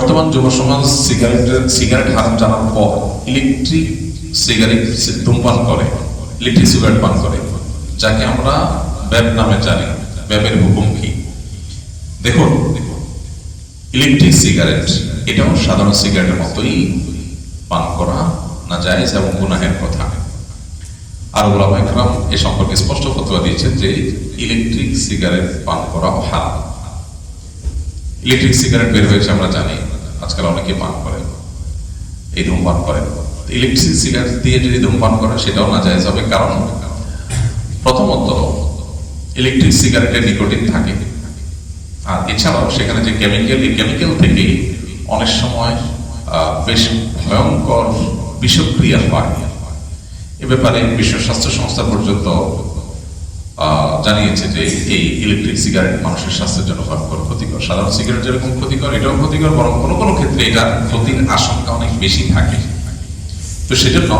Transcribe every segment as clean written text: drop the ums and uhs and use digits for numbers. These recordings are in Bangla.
বর্তমান যুব সমাজ সিগারেট হারাম জানার পর ইলেকট্রিক সিগারেট ধূমপান করে, ইলেকট্রিক সিগারেট পান করে, যাকে আমরা ভ্যাপ নামে জানি। ভ্যাপের হুকুম কি? দেখুন, ইলেকট্রিক সিগারেট এটাও সাধারণ সিগারেটের মতোই পান করা নাজায়েজ এবং গুনাহের কথা। আর ওলামা ইকরাম এ সম্পর্কে স্পষ্ট ফতোয়া দিয়েছেন যে ইলেকট্রিক সিগারেট পান করা হারাম। ইলেকট্রিক সিগারেট বের হয়েছে আমরা জানি, আজকাল অনেকে পান করে, এই ধূমপান করে। ইলেকট্রিক সিগারেট দিয়ে যদি ধূমপান করে সেটাও নাজায়েজ হবে, কারণ প্রথমত ইলেকট্রিক সিগারেটে নিকোটিন থাকে, আর এছাড়াও সেখানে যে কেমিক্যাল, এই কেমিক্যাল থেকে অনেক সময় বেশ ভয়ঙ্কর বিষক্রিয়া হয়। এ ব্যাপারে বিশ্ব স্বাস্থ্য সংস্থা পর্যন্ত জানিয়েছে যে এই ইলেকট্রিক সিগারেট মানুষের স্বাস্থ্যের জন্য ক্ষতিকর। সাধারণ সিগারেট যেরকম ক্ষতিকর, এটাও ক্ষতিকর, বরং কোনো কোনো ক্ষেত্রে এটা ক্ষতির আশঙ্কা অনেক বেশি থাকে। তো সেজন্য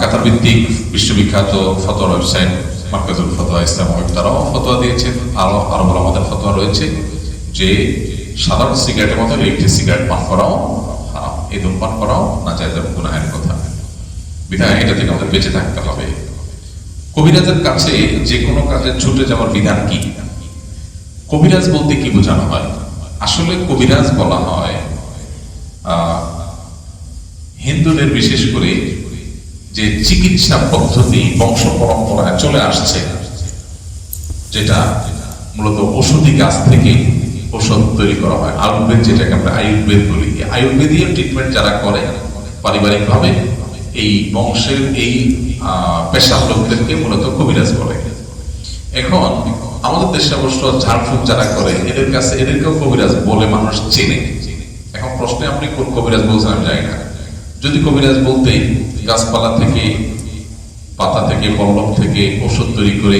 কাতার ভিত্তিক বিশ্ববিখ্যাত ফতোয়া ওয়েবসাইট মার্কাজুল ফতোয়া ইসলাম তারাও ফতোয়া দিয়েছেন। আরো আমাদের ফতোয়া রয়েছে যে সাধারণ সিগারেটের মতো ইলেকট্রিক সিগারেট পান করাও হারাম, এই ধূমপান করাও নাজায়েজ এবং গুনাহের কথা। বিধায় এটা থেকে আমাদের বেঁচে থাকতে হবে। কবিরাজের কাছে যে কোনো কাজে ছুটে যাওয়ার বিধান কি? কবিরাজ বলতে কি বোঝানো হয়? আসলে কবিরাজ বলা হয় হিন্দুদের বিশেষ করে যে চিকিৎসা পদ্ধতি বংশ পরম্পরায় চলে আসছে, যেটা মূলত ঔষধি গাছ থেকে ঔষধ তৈরি করা হয়, আয়ুর্বেদ, যেটাকে আমরা আয়ুর্বেদ বলি। আয়ুর্বেদীয় ট্রিটমেন্ট যারা করে পারিবারিক ভাবে, এই বংশের এই পেশার লোকদেরকে মূলত কবিরাজ বলে। এখন আমাদের দেশে অবশ্য ঝাড়ফুঁক যারা করে এদেরকেও কবিরাজ বলে মানুষ চেনে। এখন প্রশ্নে আপনি কোন কবিরাজ বলছেন আমি জানি না। যদি কবিরাজ বলতে গাছপালা থেকে, পাতা থেকে, পল্লব থেকে ওষুধ তৈরি করে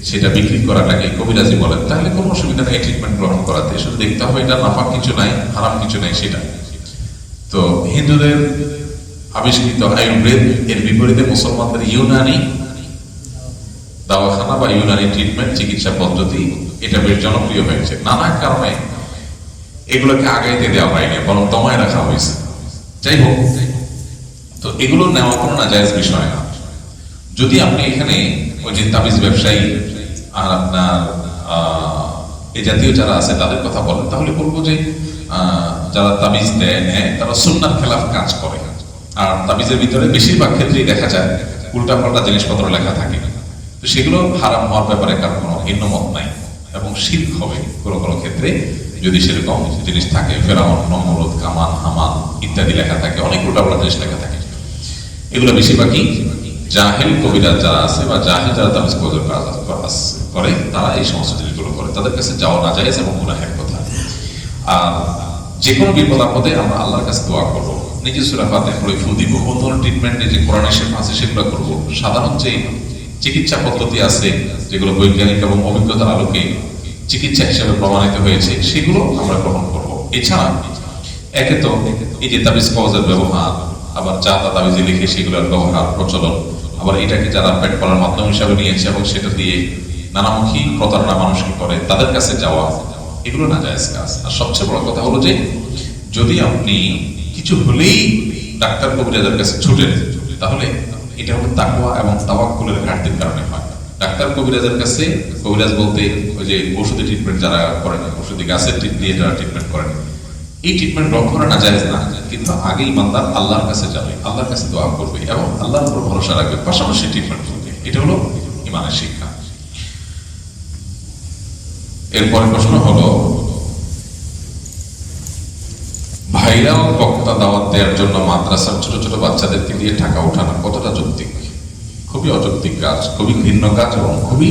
সেটা বিক্রি করাটাকে কবিরাজি বলেন, তাহলে কোনো অসুবিধা নেই ট্রিটমেন্ট গ্রহণ করাতে। শুধু দেখতে হবে এটা নাফাক কিছু নাই, হারাম কিছু নাই সেটা। তো হিন্দুদের আবিষ্কৃত আয়ুর্বেদ, এর বিপরীতে মুসলমানদের ইউনানি দাওয়াখানা বা ইউনানি ট্রিটমেন্ট, চিকিৎসা পদ্ধতি, এটা বেশ জনপ্রিয় হয়েছে। নানা কারণে এগুলোকে আগাইতে দেওয়া হয়নি, বরং দমায় রাখা হয়েছে। যাই হোক, তো এগুলো নেওয়া কোনো নাজায়েজ বিষয় না। যদি আপনি এখানে ওই যে তাবিজ ব্যবসায়ী আর আপনার এই জাতীয় যারা আছে তাদের কথা বলেন, তাহলে বলবো যে যারা তাবিজ নেয় তারা সুন্নাহর খেলাফ কাজ করে। আর তাবিজের ভিতরে বেশিরভাগ ক্ষেত্রেই দেখা যায় উল্টা পাল্টা জিনিসপত্র লেখা থাকে। তো সেগুলো হারাম হওয়ার ব্যাপারে কারো কোনো ভিন্নমত নাই, এবং শিরক হবে কোনো কোনো ক্ষেত্রে যদি সেরকম জিনিস থাকে। ফেরাউন, নমরুদ, কামান, হামান ইত্যাদি লেখা থাকে, অনেক উল্টা পাল্টা জিনিস লেখা থাকে। এগুলো বেশিরভাগই জাহেল কবিরাজ যারা আছে বা জাহেল যারা তাবিজ করে, তারা এই সমস্ত জিনিসগুলো করে। তাদের কাছে যাওয়া নাজায়েজ এবং গুনাহের কথা। আর যে কোনো বিপদ আপদে আমরা আল্লাহর কাছে দোয়া করবো, নিজে সূরা ফাতিহা পড়ে ফু দিব, কোন ধরনের ট্রিটমেন্টে যে কোরআনের শেফা আছে সেগুলো করবো। সাধারণ যে চিকিৎসা পদ্ধতি আছে যেগুলো বৈজ্ঞানিক এবং অভিজ্ঞতার আলোকে চিকিৎসা হিসেবে প্রমাণিত হয়েছে, সেগুলো আমরা গ্রহণ করবো। এছাড়া একে তো এই যে তাবিজ কওয়াজের ব্যবহার, আবার যা তা তাবিজে লিখে সেগুলোর ব্যবহার প্রচলন, আবার এটাকে যারা পেট করার মাধ্যম হিসাবে নিয়েছে এবং সেটা দিয়ে নানামুখী প্রতারণা মানুষকে করে, তাদের কাছে যাওয়া, এগুলো নাজায়েজ কাজ। আর সবচেয়ে বড় কথা হলো যে যদি আপনি কিছু হলেই ডাক্তার কবিরাজের কাছে ছুটেন, তাহলে এটা হলো তাকওয়া এবং তাওয়াক্কুলের ঘাটতির কারণে হয়। ডাক্তার কবিরাজের কাছে, কবিরাজ বলতে ওই যে ঔষধি ট্রিটমেন্ট যারা করেন, ঔষধি গাছের দিয়ে যারা ট্রিটমেন্ট করেন, এই ট্রিটমেন্ট গ্রহণ করা নাজায়েজ না। কিন্তু আগে ইমানদার আল্লাহর কাছে যাবে, আল্লাহর কাছে দোয়া করবে এবং আল্লাহর উপর ভরসা রাখবে, পাশাপাশি ট্রিটমেন্ট করবে। এটা হলো ইমানের শিক্ষা। এরপরে প্রশ্ন হলো, ভাইরাল বক্তা দাওয়াত দেওয়ার জন্য মাদ্রাসার ছোট ছোট বাচ্চাদেরকে দিয়ে টাকা উঠানো কতটা যৌক্তিক? খুবই অযৌক্তিক কাজ, খুবই ঘৃণ্য কাজ এবং খুবই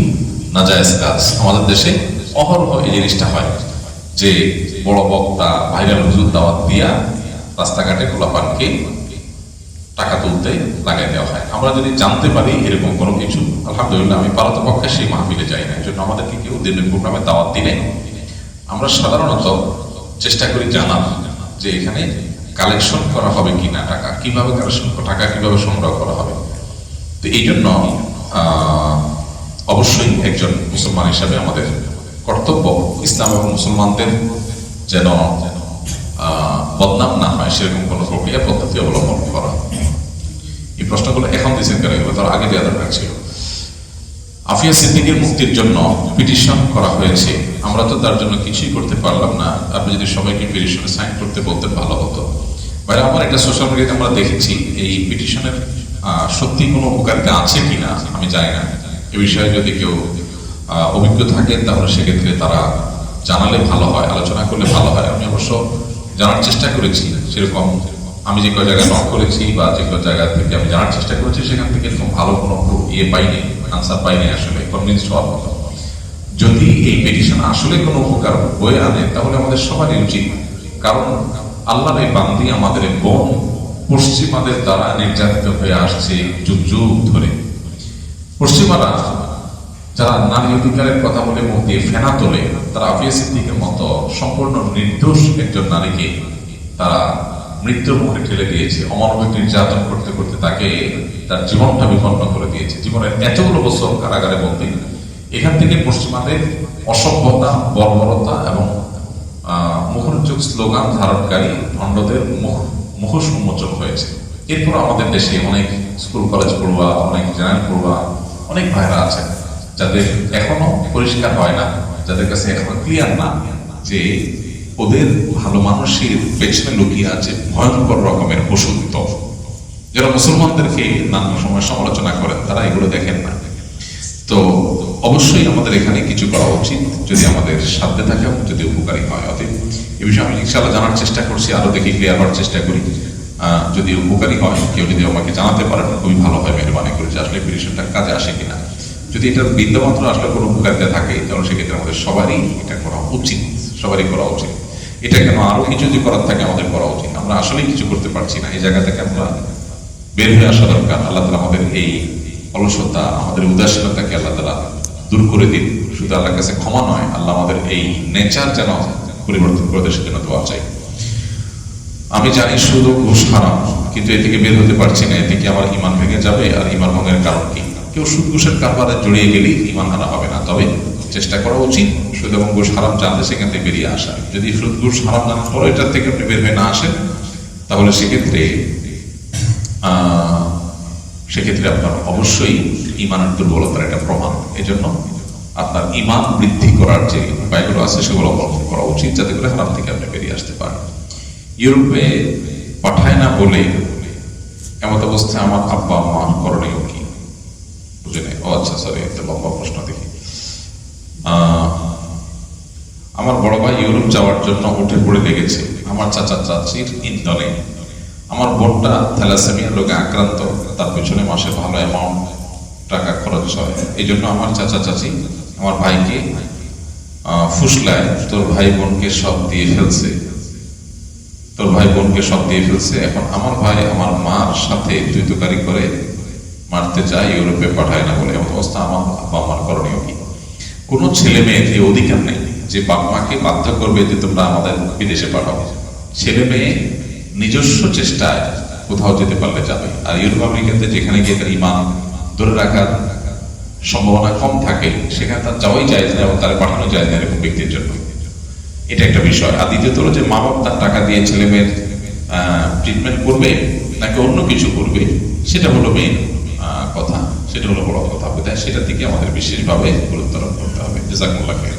নাজায়েজ কাজ। আমাদের দেশে অহরহ এই জিনিসটা হয় যে বড় বক্তা, ভাইরাল হুজুর দাওয়াত দিয়া রাস্তাঘাটে গোলাপানকে টাকা তুলতে লাগাই দেওয়া হয়। আমরা যদি জানতে পারি এরকম কোনো কিছু, আলহামদুলিল্লাহ, আমি পারতপক্ষে সেই মাহফিলে যাই না। এই জন্য আমাদেরকে কেউ দিনের প্রোগ্রামে দাওয়াত দিলে আমরা সাধারণত চেষ্টা করি জানার যে এখানে কালেকশন করা হবে কিনা, টাকা কিভাবে কালেকশন, টাকা কিভাবে সংগ্রহ করা হবে। তো এই জন্য অবশ্যই একজন মুসলমান হিসাবে আমাদের কর্তব্য ইসলাম এবং মুসলমানদের যেন বদনাম না হয় সেরকম কোনো প্রক্রিয়া পদ্ধতি অবলম্বন করা। এই প্রশ্নগুলো এখন দিয়েছেন কেন, এগুলো তার আগে দেওয়া দরকার ছিল। আফিয়া সিদ্দিকের মুক্তির জন্য পিটিশন করা হয়েছে, আমরা তো তার জন্য কিছুই করতে পারলাম না, আপনি যদি সবাইকে পিটিশনে সাইন করতে বলতেন ভালো হতো। বাইরে আমার একটা সোশ্যাল মিডিয়াতে আমরা দেখেছি, এই পিটিশনের সত্যি কোনো উপকারিতা আছে কিনা আমি জানি না। এ বিষয়ে যদি কেউ অভিজ্ঞ থাকেন তাহলে সেক্ষেত্রে তারা জানালে ভালো হয়, আলোচনা করলে ভালো হয়। আমি অবশ্য জানার চেষ্টা করেছি, সেরকম আমি যে কয় জায়গায় নক করেছি বা যে কয় জায়গা থেকে আমি জানার চেষ্টা করেছি সেখান থেকে এরকম ভালো কোনো পাইনি, আনসার পাইনি, আসলে কনভিন্স হওয়ার মতো। যদি এই পিটিশন আসলে কোনো উপকার বয়ে আনে তাহলে আমাদের সবারই উচিত, কারণ আল্লাহর এই বান্দি আমাদের বোন পশ্চিমাদের দ্বারা নির্যাতিত হয়ে আসছে যুগ যুগ ধরে। পশ্চিমারা যারা নারী অধিকারের কথা বলে মুখ দিয়ে ফেনা তোলে, তারা আফিয়া সিদ্দিকের মতো সম্পূর্ণ নির্দোষ একজন নারীকে তারা মৃত্যুর মুখে ঠেলে দিয়েছে, অমানবিক নির্যাতন করতে করতে তাকে তার জীবনটা বিপন্ন করে দিয়েছে। জীবনের এতগুলো বছর কারাগারে বন্দী। এখান থেকে পশ্চিমাদের অসভ্যতা, বর্বরতা এবং মুখরোচক স্লোগান ধারণকারী ভণ্ডদের মুখোশ উন্মোচন হয়েছে। এরপর আমাদের দেশে অনেক স্কুল কলেজ পড়ুয়া, অনেক জেনারেল পড়ুয়া, অনেক ভাইরা আছেন যাদের এখনো পরিষ্কার হয় না, যাদের কাছে এখনো ক্লিয়ার না যে ওদের ভালো মানুষের পেছনে লুকিয়ে আছে ভয়ঙ্কর রকমের অসত্য। যারা মুসলমানদেরকে নানা সময় সমালোচনা করেন তারা এগুলো দেখেন না। তো অবশ্যই আমাদের এখানে কিছু করা উচিত যদি আমাদের সাধ্যে থাকে এবং যদি উপকারী হয়। অতএব এই বিষয়ে আমি ইনশাআল্লাহ জানার চেষ্টা করছি, আরো দেখি ক্লিয়ার হওয়ার চেষ্টা করি। যদি উপকারী হয়, কেউ যদি আমাকে জানাতে পারেন খুবই ভালো হয়, মেহরবানি করে, যে আসলে পিটিশনটা কাজে আসে কিনা। যদি এটার বিন্দুমাত্র আসলে কোনো উপকারিতা থাকে তাহলে সেক্ষেত্রে আমাদের সবারই এটা করা উচিত, সবারই করা উচিত। এটা কেন আরো কিছু যদি করার থাকে আমাদের করা উচিত। আমরা আসলেই কিছু করতে পারছি না, এই জায়গা থেকে আমরা বের হয়ে আসা দরকার। আল্লাহ তাআলা আমাদের এই অলসতা, আমাদের উদাসীনতাকে আল্লাহ তাআলা দূর করে দিন। শুধু আল্লাহর কাছে ক্ষমা নয়, আল্লাহ আমাদের এই নেচার যেন পরিবর্তন করে দেয় সেজন্য দোয়া চাই। আমি জানি শুধু ঘুষ হারাম, কিন্তু এ থেকে বের হতে পারছি না। এ থেকে আমার ঈমান ভেঙে যাবে। আর ঈমান ভঙ্গের কারণ কি? কেউ সুদ ঘুষের কারবারে জড়িয়ে গেলেই ঈমান হারা হবে না, তবে চেষ্টা করা উচিত সুদ এবং ঘুষ হারাম জানলে সেখান থেকে বেরিয়ে আসা। যদি সুদ ঘুষ হারাম জানার পরে এটার থেকে আপনি বের হয়ে না আসেন তাহলে সেক্ষেত্রে আপনার অবশ্যই ঈমানের দুর্বলতার একটা প্রমাণ। এই জন্য আপনার ঈমান বৃদ্ধি করার যে উপায়গুলো আছে সেগুলো অবলম্বন করা উচিত, যাতে করে হারাম থেকে আপনি বেরিয়ে আসতে পারেন। ইউরোপে পাঠায় না বলে এমত অবস্থায় আমার আব্বা আম্মা করণীয় কি? বুঝে নেই। ও আচ্ছা, সরি, একটা লম্বা প্রশ্ন দেখি। আমার বড় ভাই ইউরোপ যাওয়ার জন্য উঠে পড়ে লেগেছে আমার চাচা চাচির ইন্ধনে। আমার বোনটা থ্যালাসেমিয়া রোগে আক্রান্ত, তার পেছনে মাসে ভালো অ্যামাউন্ট টাকা খরচ হয়। এই জন্য আমার চাচা চাচি আমার ভাইকে ফুসলায় তোর ভাই বোনকে সব দিয়ে ফেলছে। এখন আমার ভাই আমার মার সাথে দ্বৈতকারী করে মারতে যায়, ইউরোপে পাঠায় না বলে। এমন অবস্থা আমার বাবা মার করণীয় কি? কোনো ছেলে মেয়ের এই অধিকার নেই যে বাবা মাকে বাধ্য করবে যে তোমরা আমাদের বিদেশে পাঠাও। ছেলে মেয়ে নিজস্ব চেষ্টায় কোথাও যেতে পারলে যাবে। আর ইউরোপ আমেরিকাতে যেখানে গিয়ে তার ঈমান ধরে রাখার সম্ভাবনা কম থাকে সেখানে তার যাওয়াই যায় না এবং তার পাঠানো যায় না এরকম ব্যক্তির জন্য। এটা একটা বিষয়। আর দ্বিতীয়ত হলো যে মা বাপ তার টাকা দিয়ে ছেলে মেয়ের ট্রিটমেন্ট করবে নাকি অন্য কিছু করবে, সেটা হলো মেইন কথা, সেটা হলো বড় কথা। সেটা থেকে আমাদের বিশেষভাবে গুরুত্ব আরোপ করতে হবে। জাযাকুমুল্লাহ খাইর।